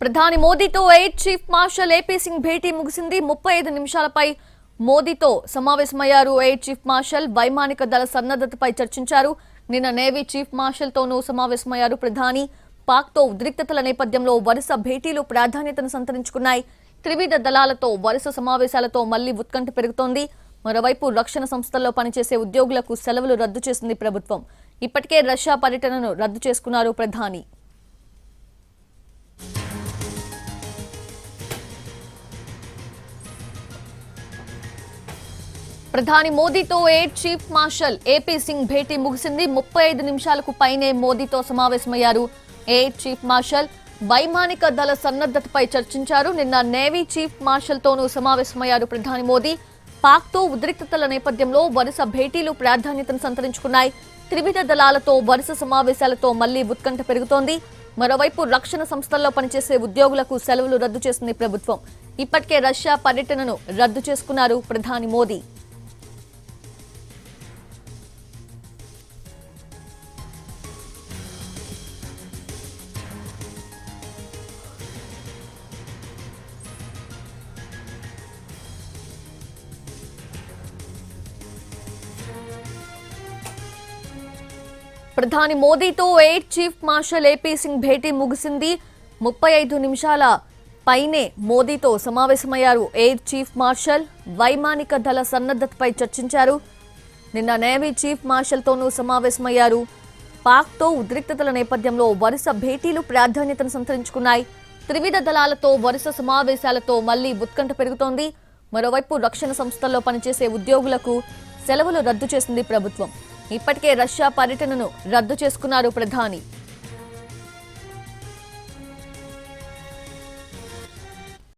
ప్రధాని మోదీతో air chief marshal AP Singh భేటీ ముగిసింది. 35 నిమిషాలపై మోదీతో సమావేశమయ్యారు. ఎయిర్ చీఫ్ మార్షల్ వైమానిక దళ సన్నద్ధతపై చర్చించారు. నిన్న నేవీ చీఫ్ మార్షల్ తోనూ సమావేశమయ్యారు ప్రధాని. పాక్తో ఉద్రిక్తతల నేపథ్యంలో వరుస భేటీలు ప్రాధాన్యతను సంతరించుకున్నాయి. త్రివిధ దళాలతో వరుస సమావేశాలతో మళ్లీ ఉత్కంఠ పెరుగుతోంది. మరోవైపు రక్షణ సంస్థల్లో పనిచేసే ఉద్యోగులకు సెలవులు రద్దు చేసింది ప్రభుత్వం. ఇప్పటికే రష్యా పర్యటనను రద్దు చేసుకున్నారు ప్రధాని. ప్రధాని మోదీతో air chief marshal AP Singh భేటీ ముగిసింది. 35 నిమిషాలకు పైనే మోదీతో సమావేశమయ్యారు. ఎయిర్ చీఫ్ మార్షల్ వైమానిక దళ సన్నద్ధతపై చర్చించారు. నిన్న నేవీ చీఫ్ మార్షల్ తోనూ సమావేశమయ్యారు ప్రధాని మోదీ. పాక్తో ఉద్రిక్తతల నేపథ్యంలో వరుస భేటీలు ప్రాధాన్యతను సంతరించుకున్నాయి. త్రివిధ దళాలతో వరుస సమావేశాలతో మళ్లీ ఉత్కంఠ పెరుగుతోంది. మరోవైపు రక్షణ సంస్థల్లో పనిచేసే ఉద్యోగులకు సెలవులు రద్దు చేసింది ప్రభుత్వం. ఇప్పటికే రష్యా పర్యటనను రద్దు చేసుకున్నారు ప్రధాని మోదీ. ప్రధాని మోదీతో air chief marshal AP Singh భేటీ ముగిసింది. 35 నిమిషాల పైనే మోదీతో సమావేశమయ్యారు. ఎయిర్ చీఫ్ మార్షల్ వైమానిక దళ సన్నద్ధతపై చర్చించారు. నిన్న నేవీ చీఫ్ మార్షల్ తోనూ సమావేశమయ్యారు. పాక్తో ఉద్రిక్తతల నేపథ్యంలో వరుస భేటీలు ప్రాధాన్యతను సంతరించుకున్నాయి. త్రివిధ దళాలతో వరుస సమావేశాలతో మళ్లీ ఉత్కంఠ పెరుగుతోంది. మరోవైపు రక్షణ సంస్థల్లో పనిచేసే ఉద్యోగులకు సెలవులు రద్దు చేసింది ప్రభుత్వం. ఇప్పటికే రష్యా పర్యటనను రద్దు చేసుకున్నారు ప్రధాని.